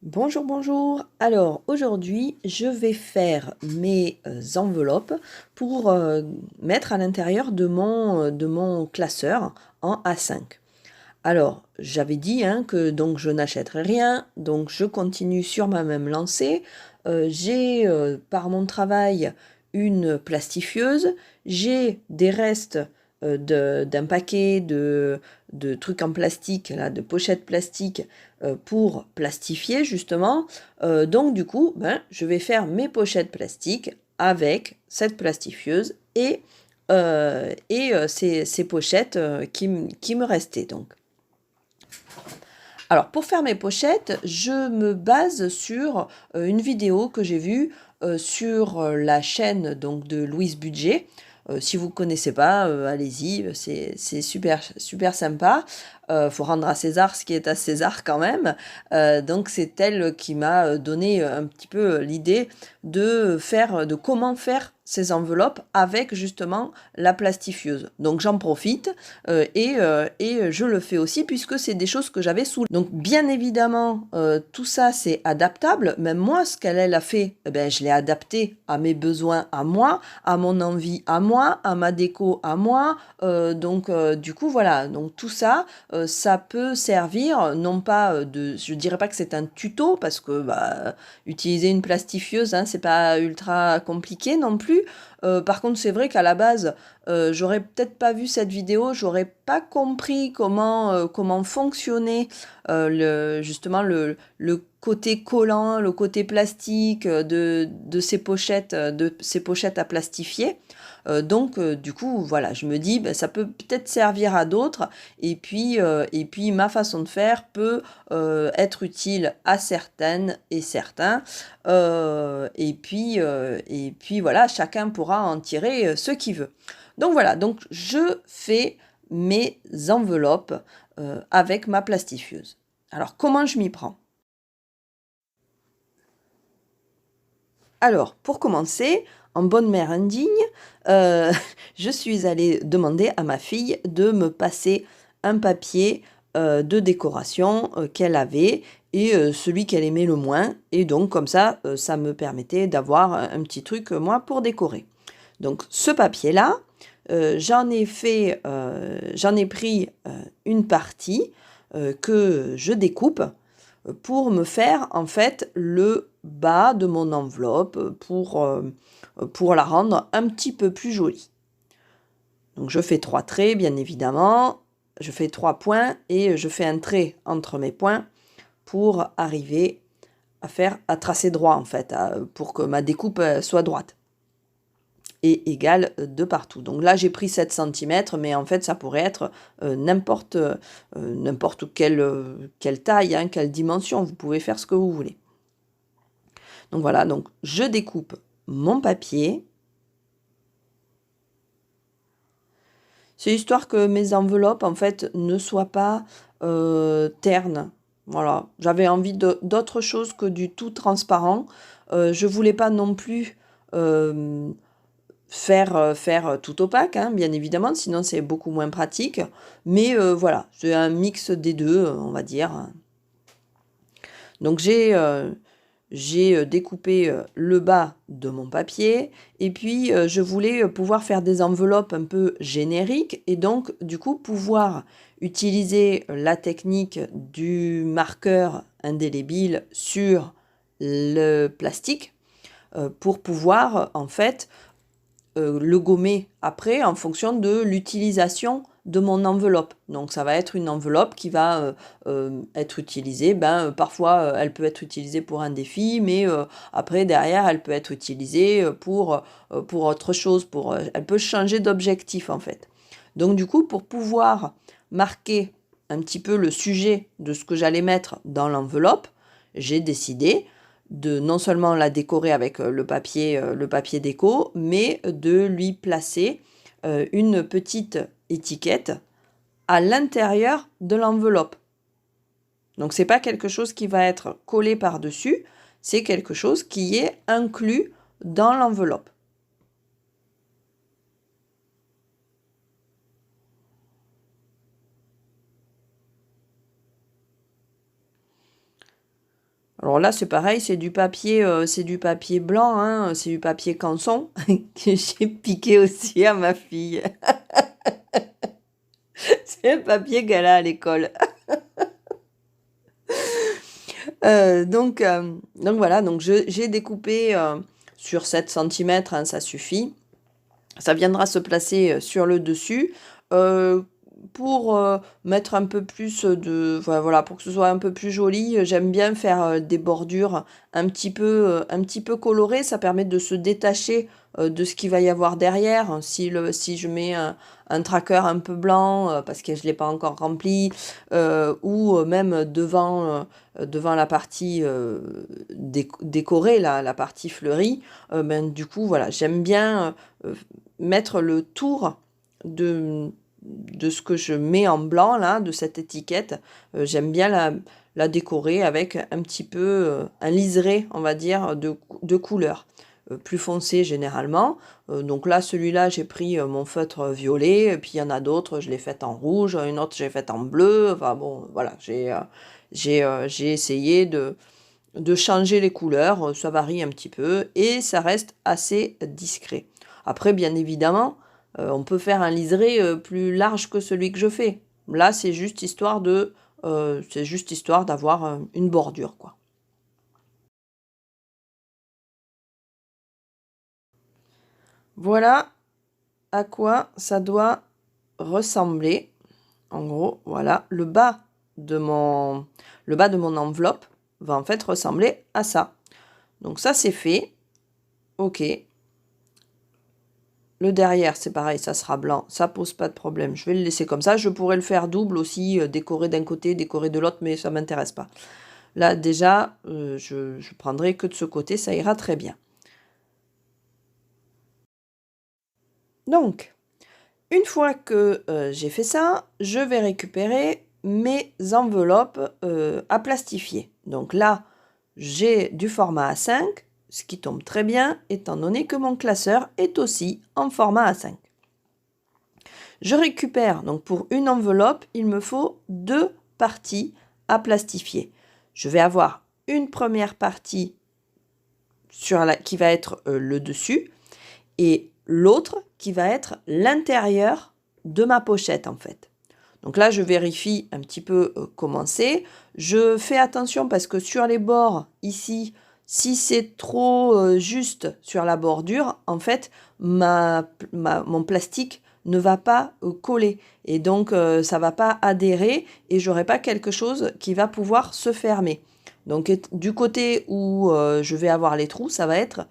Bonjour, bonjour. Alors aujourd'hui, je vais faire mes enveloppes pour mettre à l'intérieur de mon classeur en A5. Alors, j'avais dit hein, que donc je n'achèterai rien, donc je continue sur ma même lancée. J'ai par mon travail une plastifieuse, j'ai des restes d'un paquet de trucs en plastique, là, de pochettes plastiques pour plastifier justement. Donc du coup, ben, je vais faire mes pochettes plastiques avec cette plastifieuse et ces pochettes qui me restaient donc. Alors, pour faire mes pochettes, je me base sur une vidéo que j'ai vue sur la chaîne donc, de Louise Budget. Si vous ne connaissez pas, allez-y, c'est super, super sympa. Faut rendre à César ce qui est à César quand même. Donc c'est elle qui m'a donné un petit peu l'idée de comment faire ces enveloppes avec justement la plastifieuse. Donc j'en profite et je le fais aussi puisque c'est des choses que j'avais sous. Donc bien évidemment, tout ça c'est adaptable. Même moi, ce qu'elle a fait, eh ben, je l'ai adapté à mes besoins à moi, à mon envie à moi, à ma déco à moi. Du coup voilà, donc tout ça, ça peut servir non pas je dirais pas que c'est un tuto parce que bah, utiliser une plastifieuse, hein, c'est pas ultra compliqué non plus. Par contre, c'est vrai qu'à la base, j'aurais peut-être pas vu cette vidéo, j'aurais pas compris comment fonctionnait justement le côté collant, le côté plastique de de ces pochettes à plastifier. Du coup, voilà, je me dis, ben, ça peut peut-être servir à d'autres. Et puis, ma façon de faire peut être utile à certaines et certains. Et puis, voilà, chacun pourra en tirer ce qu'il veut. Donc voilà, donc je fais mes enveloppes avec ma plastifieuse. Alors, comment je m'y prends? Alors, pour commencer, en bonne mère indigne, euh, je suis allée demander à ma fille de me passer un papier de décoration qu'elle avait et celui qu'elle aimait le moins. Et donc, comme ça me permettait d'avoir un petit truc, moi, pour décorer. Donc, ce papier-là, j'en ai pris une partie que je découpe pour me faire en fait le bas de mon enveloppe pour la rendre un petit peu plus jolie. Donc je fais 3 traits bien évidemment, je fais 3 points et je fais un trait entre mes points pour arriver à tracer droit en fait, pour que ma découpe soit droite et égale de partout. Donc là j'ai pris 7 cm mais en fait ça pourrait être n'importe quelle taille, hein, quelle dimension, vous pouvez faire ce que vous voulez. Donc voilà, donc je découpe mon papier. C'est histoire que mes enveloppes, en fait, ne soient pas ternes. Voilà, j'avais envie d'autre chose que du tout transparent. Je voulais pas non plus euh, faire tout opaque, hein, bien évidemment, sinon c'est beaucoup moins pratique. Mais voilà, c'est un mix des deux, on va dire. Donc j'ai découpé le bas de mon papier et puis je voulais pouvoir faire des enveloppes un peu génériques et donc du coup pouvoir utiliser la technique du marqueur indélébile sur le plastique pour pouvoir en fait le gommer après en fonction de l'utilisation de mon enveloppe. Donc ça va être une enveloppe qui va être utilisée. Parfois, elle peut être utilisée pour un défi, mais après, derrière, elle peut être utilisée pour autre chose. Elle peut changer d'objectif, en fait. Donc du coup, pour pouvoir marquer un petit peu le sujet de ce que j'allais mettre dans l'enveloppe, j'ai décidé de non seulement la décorer avec le papier déco, mais de lui placer une petite étiquette à l'intérieur de l'enveloppe. Donc c'est pas quelque chose qui va être collé par-dessus, c'est quelque chose qui est inclus dans l'enveloppe. Alors là, c'est pareil, c'est du papier blanc, hein, c'est du papier canson que j'ai piqué aussi à ma fille. C'est le papier qu'elle a à l'école. Donc voilà, donc j'ai découpé sur 7 centimètres, hein, ça suffit. Ça viendra se placer sur le dessus. Euh, pour mettre un peu plus de... Voilà, pour que ce soit un peu plus joli, j'aime bien faire des bordures un petit peu colorées. Ça permet de se détacher de ce qu'il va y avoir derrière. Si je mets un tracker un peu blanc, parce que je ne l'ai pas encore rempli, ou même devant la partie décorée, la partie fleurie, ben, du coup, voilà, j'aime bien mettre le tour de ce que je mets en blanc, là, de cette étiquette. J'aime bien la décorer avec un petit peu un liseré, on va dire, de couleurs. Plus foncé généralement. Donc là, celui-là, j'ai pris mon feutre violet, et puis il y en a d'autres, je l'ai fait en rouge, une autre, j'ai fait en bleu. Enfin bon, voilà, j'ai essayé de changer les couleurs, ça varie un petit peu, et ça reste assez discret. Après, bien évidemment, on peut faire un liseré plus large que celui que je fais. Là, c'est juste histoire d'avoir une bordure, quoi. Voilà à quoi ça doit ressembler. En gros, voilà, le bas de mon enveloppe va en fait ressembler à ça. Donc ça, c'est fait. Ok. Le derrière, c'est pareil, ça sera blanc, ça pose pas de problème. Je vais le laisser comme ça. Je pourrais le faire double aussi, décorer d'un côté, décorer de l'autre, mais ça m'intéresse pas. Là, déjà, je prendrai que de ce côté, ça ira très bien. Donc, une fois que j'ai fait ça, je vais récupérer mes enveloppes à plastifier. Donc là, j'ai du format A5, ce qui tombe très bien, étant donné que mon classeur est aussi en format A5. Je récupère, donc pour une enveloppe, il me faut 2 parties à plastifier. Je vais avoir une première partie qui va être le dessus et l'autre qui va être l'intérieur de ma pochette en fait. Donc là, je vérifie un petit peu comment c'est. Je fais attention parce que sur les bords, ici, si c'est trop juste sur la bordure, en fait, mon plastique ne va pas coller. Et donc, ça ne va pas adhérer et j'aurai pas quelque chose qui va pouvoir se fermer. Donc, du côté où je vais avoir les trous, ça va être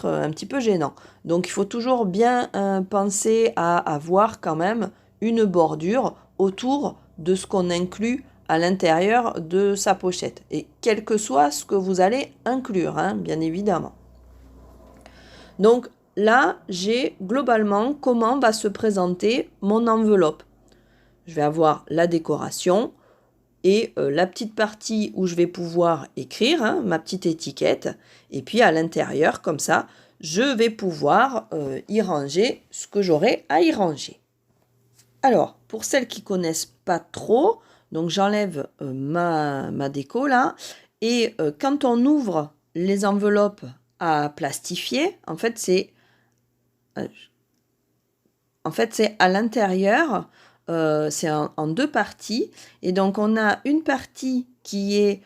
un petit peu gênant. Donc, il faut toujours bien penser à avoir quand même une bordure autour de ce qu'on inclut à l'intérieur de sa pochette. Et quel que soit ce que vous allez inclure, hein, bien évidemment. Donc là, j'ai globalement comment va se présenter mon enveloppe. Je vais avoir la décoration et la petite partie où je vais pouvoir écrire, hein, ma petite étiquette. Et puis à l'intérieur, comme ça, je vais pouvoir y ranger ce que j'aurai à y ranger. Alors, pour celles qui connaissent pas trop, donc j'enlève ma déco là. Et quand on ouvre les enveloppes à plastifier, euh, c'est à l'intérieur, c'est en 2 parties. Et donc, on a une partie qui est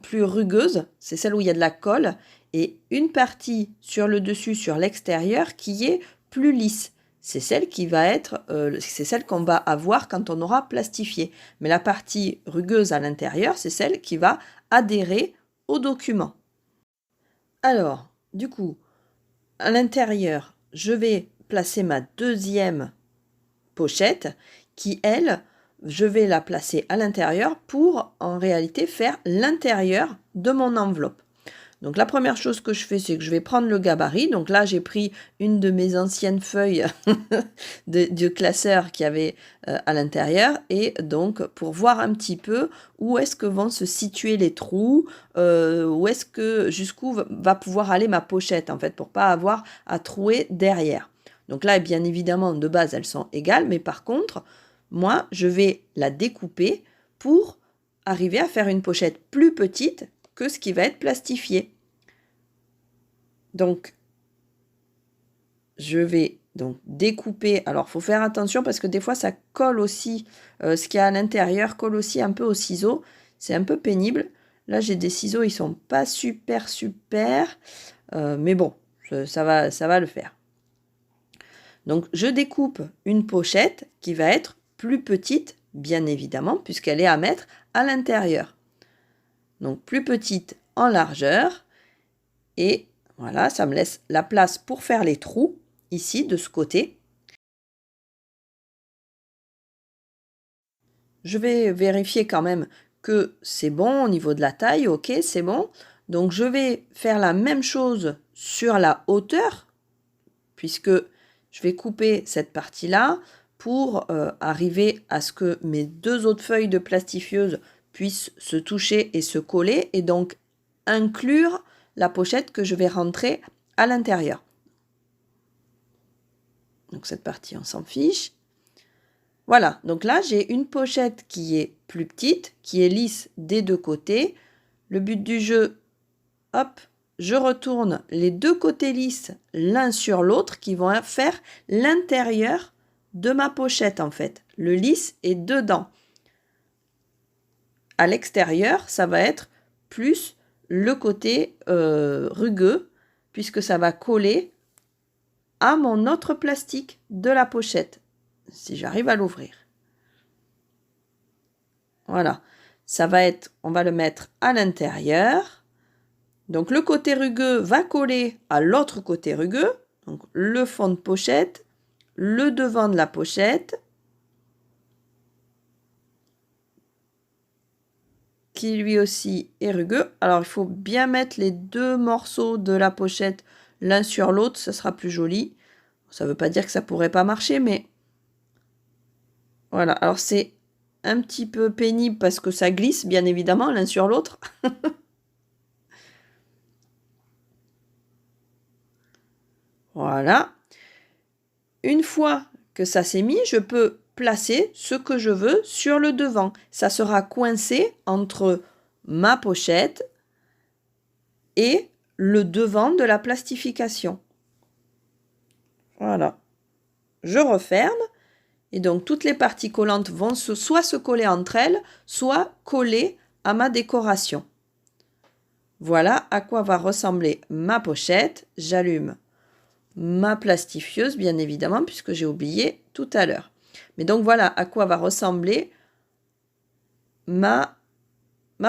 plus rugueuse, c'est celle où il y a de la colle, et une partie sur le dessus, sur l'extérieur, qui est plus lisse. C'est celle c'est celle qu'on va avoir quand on aura plastifié. Mais la partie rugueuse à l'intérieur, c'est celle qui va adhérer au document. Alors, du coup, à l'intérieur, je vais placer ma deuxième pochette qui, elle, je vais la placer à l'intérieur pour en réalité faire l'intérieur de mon enveloppe. Donc la première chose que je fais, c'est que je vais prendre le gabarit. Donc là, j'ai pris une de mes anciennes feuilles de classeur qu'il y avait à l'intérieur. Et donc, pour voir un petit peu où est-ce que vont se situer les trous, jusqu'où va pouvoir aller ma pochette, en fait, pour pas avoir à trouer derrière. Donc là, bien évidemment, de base, elles sont égales. Mais par contre, moi, je vais la découper pour arriver à faire une pochette plus petite que ce qui va être plastifié. Donc, je vais donc découper. Alors, il faut faire attention parce que des fois, ça colle aussi. Ce qu'il y a à l'intérieur colle aussi un peu au ciseau. C'est un peu pénible. Là, j'ai des ciseaux, ils sont pas super. Mais bon, ça va le faire. Donc, je découpe une pochette qui va être plus petite, bien évidemment, puisqu'elle est à mettre à l'intérieur. Donc, plus petite en largeur. Et voilà, ça me laisse la place pour faire les trous, ici, de ce côté. Je vais vérifier quand même que c'est bon au niveau de la taille. Ok, c'est bon. Donc, je vais faire la même chose sur la hauteur, puisque je vais couper cette partie-là pour arriver à ce que mes deux autres feuilles de plastifieuse puissent se toucher et se coller et donc inclure la pochette que je vais rentrer à l'intérieur. Donc cette partie, on s'en fiche. Voilà, donc là, j'ai une pochette qui est plus petite, qui est lisse des deux côtés. Le but du jeu, hop, je retourne les deux côtés lisses l'un sur l'autre qui vont faire l'intérieur de ma pochette en fait. Le lisse est dedans. À l'extérieur, ça va être plus le côté rugueux puisque ça va coller à mon autre plastique de la pochette. Si j'arrive à l'ouvrir. Voilà. Ça va être, on va le mettre à l'intérieur. Donc, le côté rugueux va coller à l'autre côté rugueux. Donc, le fond de pochette, le devant de la pochette, qui lui aussi est rugueux. Alors, il faut bien mettre les deux morceaux de la pochette l'un sur l'autre, ça sera plus joli. Ça ne veut pas dire que ça ne pourrait pas marcher, mais voilà. Alors, c'est un petit peu pénible parce que ça glisse, bien évidemment, l'un sur l'autre. Voilà. Une fois que ça s'est mis, je peux placer ce que je veux sur le devant. Ça sera coincé entre ma pochette et le devant de la plastification. Voilà. Je referme et donc toutes les parties collantes vont soit se coller entre elles, soit coller à ma décoration. Voilà à quoi va ressembler ma pochette. J'allume ma plastifieuse, bien évidemment, puisque j'ai oublié tout à l'heure. Mais donc, voilà à quoi va ressembler ma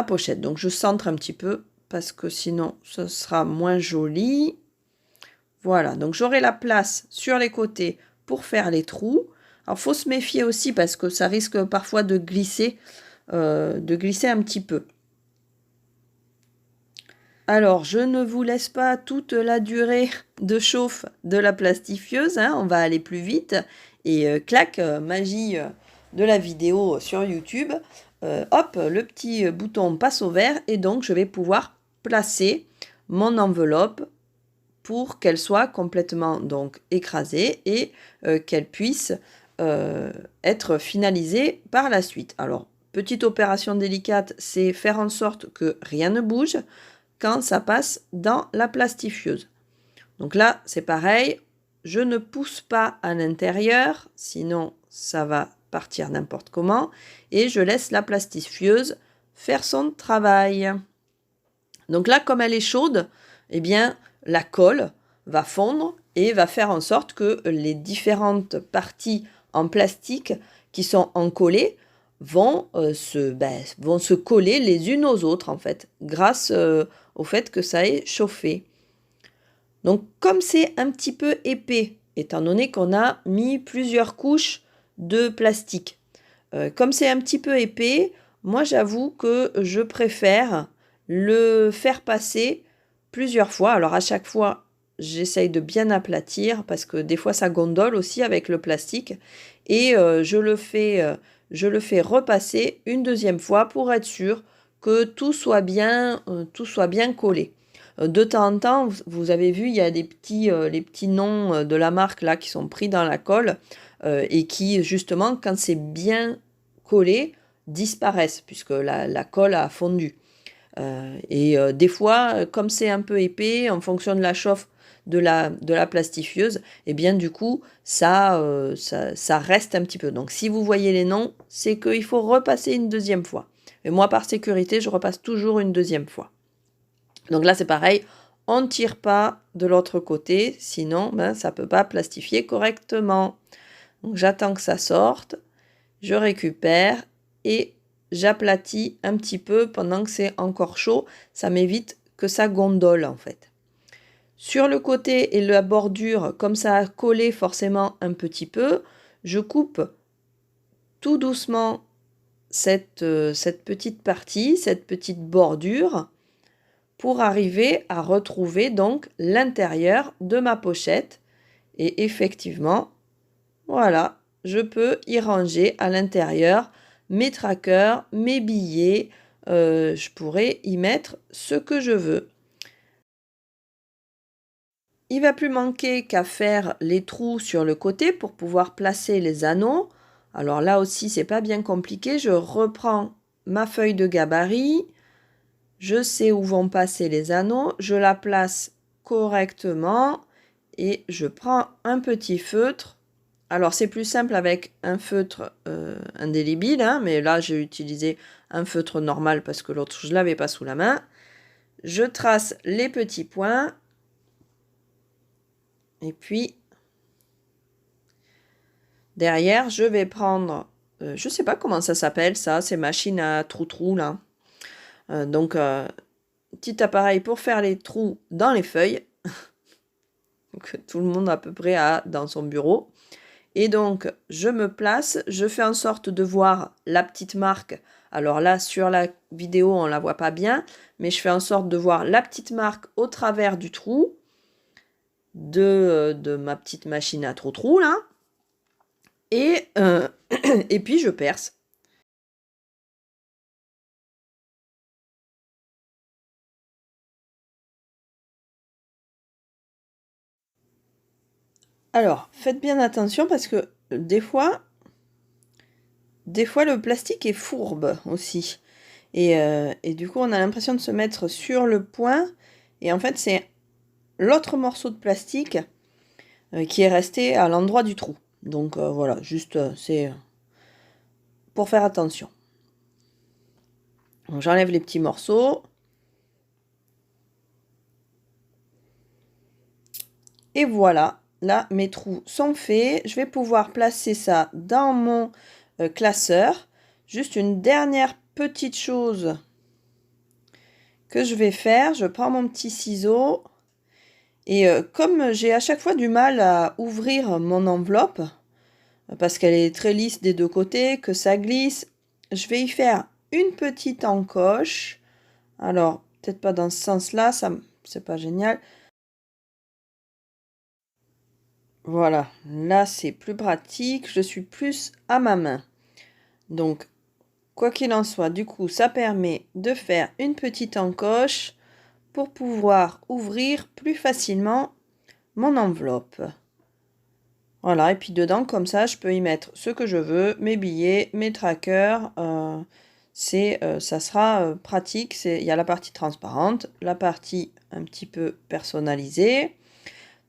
pochette. Donc, je centre un petit peu, parce que sinon, ce sera moins joli. Voilà, donc j'aurai la place sur les côtés pour faire les trous. Alors, il faut se méfier aussi, parce que ça risque parfois de glisser un petit peu. Alors, je ne vous laisse pas toute la durée de chauffe de la plastifieuse, hein, on va aller plus vite. Et clac, magie de la vidéo sur YouTube, hop, le petit bouton passe au vert et donc je vais pouvoir placer mon enveloppe pour qu'elle soit complètement donc écrasée et qu'elle puisse être finalisée par la suite. Alors, petite opération délicate, c'est faire en sorte que rien ne bouge quand ça passe dans la plastifieuse. Donc là, c'est pareil, je ne pousse pas à l'intérieur, sinon ça va partir n'importe comment, et je laisse la plastifieuse faire son travail. Donc là, comme elle est chaude, eh bien, la colle va fondre et va faire en sorte que les différentes parties en plastique qui sont encollées vont se coller les unes aux autres, en fait, grâce au fait que ça ait chauffé. Donc, comme c'est un petit peu épais, étant donné qu'on a mis plusieurs couches de plastique, comme c'est un petit peu épais, moi j'avoue que je préfère le faire passer plusieurs fois. Alors à chaque fois, j'essaye de bien aplatir parce que des fois ça gondole aussi avec le plastique et je le fais repasser une deuxième fois pour être sûr que tout soit bien collé. De temps en temps, vous avez vu, il y a les petits noms de la marque là qui sont pris dans la colle et qui justement, quand c'est bien collé, disparaissent puisque la colle a fondu. Des fois, comme c'est un peu épais, en fonction de la chauffe de la plastifieuse, et bien du coup, ça reste un petit peu. Donc si vous voyez les noms, c'est qu'il faut repasser une deuxième fois. Et moi, par sécurité, je repasse toujours une deuxième fois. Donc là, c'est pareil, on ne tire pas de l'autre côté, sinon ça ne peut pas plastifier correctement. Donc j'attends que ça sorte, je récupère et j'aplatis un petit peu pendant que c'est encore chaud. Ça m'évite que ça gondole en fait. Sur le côté et la bordure, comme ça a collé forcément un petit peu, je coupe tout doucement cette petite partie, cette petite bordure, pour arriver à retrouver donc l'intérieur de ma pochette. Et effectivement, voilà, je peux y ranger à l'intérieur mes trackers, mes billets, je pourrais y mettre ce que je veux. Il va plus manquer qu'à faire les trous sur le côté pour pouvoir placer les anneaux. Alors là aussi, c'est pas bien compliqué. Je reprends ma feuille de gabarit. Je sais où vont passer les anneaux. Je la place correctement et je prends un petit feutre. Alors c'est plus simple avec un feutre indélébile, hein, mais là j'ai utilisé un feutre normal parce que l'autre je ne l'avais pas sous la main. Je trace les petits points. Et puis, derrière, je vais prendre, je ne sais pas comment ça s'appelle ça, ces machines à trous-trous là. Petit appareil pour faire les trous dans les feuilles, que tout le monde à peu près a dans son bureau. Et donc, je me place, je fais en sorte de voir la petite marque. Alors là, sur la vidéo, on ne la voit pas bien, mais je fais en sorte de voir la petite marque au travers du trou de ma petite machine à trous-trous là. Et, et puis je perce. Alors, faites bien attention parce que des fois le plastique est fourbe aussi. Et du coup, on a l'impression de se mettre sur le point. Et en fait, c'est l'autre morceau de plastique qui est resté à l'endroit du trou. Donc voilà, juste c'est pour faire attention. Donc, j'enlève les petits morceaux. Et voilà, là, mes trous sont faits. Je vais pouvoir placer ça dans mon classeur. Juste une dernière petite chose que je vais faire. Je prends mon petit ciseau. Et comme j'ai à chaque fois du mal à ouvrir mon enveloppe, parce qu'elle est très lisse des deux côtés, que ça glisse, je vais y faire une petite encoche. Alors, peut-être pas dans ce sens-là, ça c'est pas génial. Voilà, là c'est plus pratique, je suis plus à ma main. Donc, quoi qu'il en soit, du coup, ça permet de faire une petite encoche pour pouvoir ouvrir plus facilement mon enveloppe. Voilà, et puis dedans, comme ça, je peux y mettre ce que je veux, mes billets, mes trackers. Ça sera pratique. Il y a la partie transparente, la partie un petit peu personnalisée.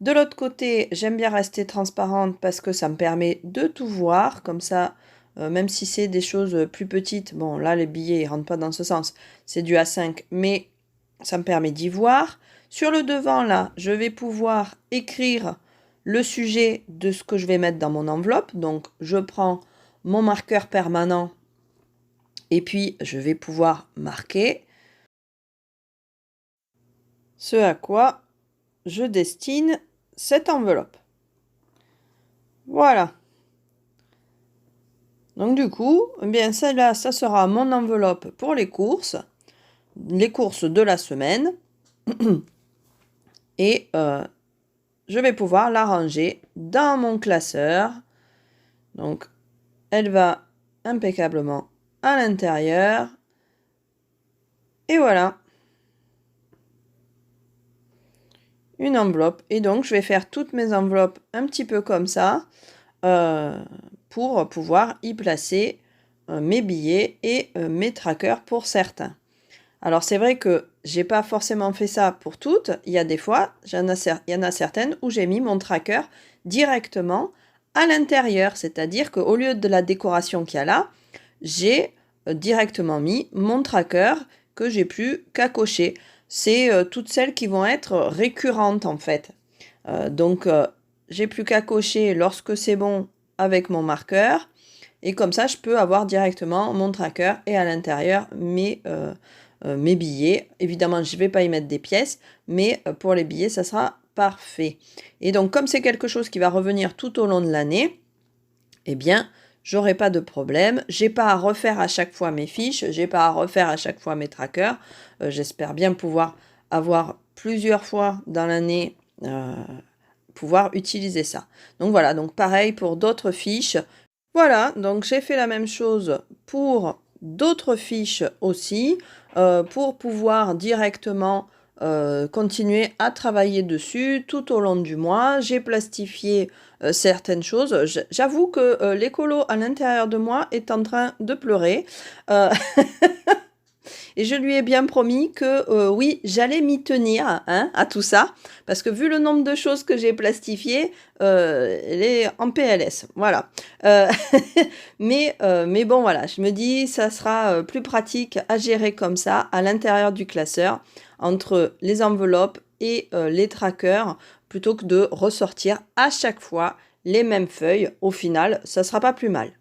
De l'autre côté, j'aime bien rester transparente parce que ça me permet de tout voir. Comme ça, même si c'est des choses plus petites, bon là les billets ne rentrent pas dans ce sens, c'est du A5, mais ça me permet d'y voir. Sur le devant là, je vais pouvoir écrire le sujet de ce que je vais mettre dans mon enveloppe. Donc je prends mon marqueur permanent et puis je vais pouvoir marquer ce à quoi je destine cette enveloppe. Voilà. Donc du coup, eh bien celle-là, ça sera mon enveloppe pour les courses de la semaine. Et je vais pouvoir la ranger dans mon classeur. Donc, elle va impeccablement à l'intérieur. Et voilà. Une enveloppe. Et donc, je vais faire toutes mes enveloppes un petit peu comme ça pour pouvoir y placer mes billets et mes trackers pour certains. Alors c'est vrai que j'ai pas forcément fait ça pour toutes. Il y a des fois, il y en a certaines où j'ai mis mon tracker directement à l'intérieur. C'est-à-dire qu'au lieu de la décoration qu'il y a là, j'ai directement mis mon tracker que j'ai plus qu'à cocher. C'est toutes celles qui vont être récurrentes en fait. Donc j'ai plus qu'à cocher lorsque c'est bon avec mon marqueur. Et comme ça, je peux avoir directement mon tracker et à l'intérieur mes billets. Évidemment, je ne vais pas y mettre des pièces, mais pour les billets, ça sera parfait. Et donc, comme c'est quelque chose qui va revenir tout au long de l'année, eh bien, j'aurai pas de problème. J'ai pas à refaire à chaque fois mes fiches, j'ai pas à refaire à chaque fois mes trackers. J'espère bien pouvoir avoir plusieurs fois dans l'année pouvoir utiliser ça. Donc voilà, donc pareil pour d'autres fiches. Voilà, donc j'ai fait la même chose pour d'autres fiches aussi, pour pouvoir directement continuer à travailler dessus tout au long du mois. J'ai plastifié certaines choses. J'avoue que l'écolo à l'intérieur de moi est en train de pleurer. Euh, Et je lui ai bien promis que oui, j'allais m'y tenir hein, à tout ça, parce que vu le nombre de choses que j'ai plastifiées, elle est en PLS. Voilà. Euh, mais bon, voilà, je me dis, ça sera plus pratique à gérer comme ça, à l'intérieur du classeur, entre les enveloppes et les trackers, plutôt que de ressortir à chaque fois les mêmes feuilles. Au final, ça sera pas plus mal.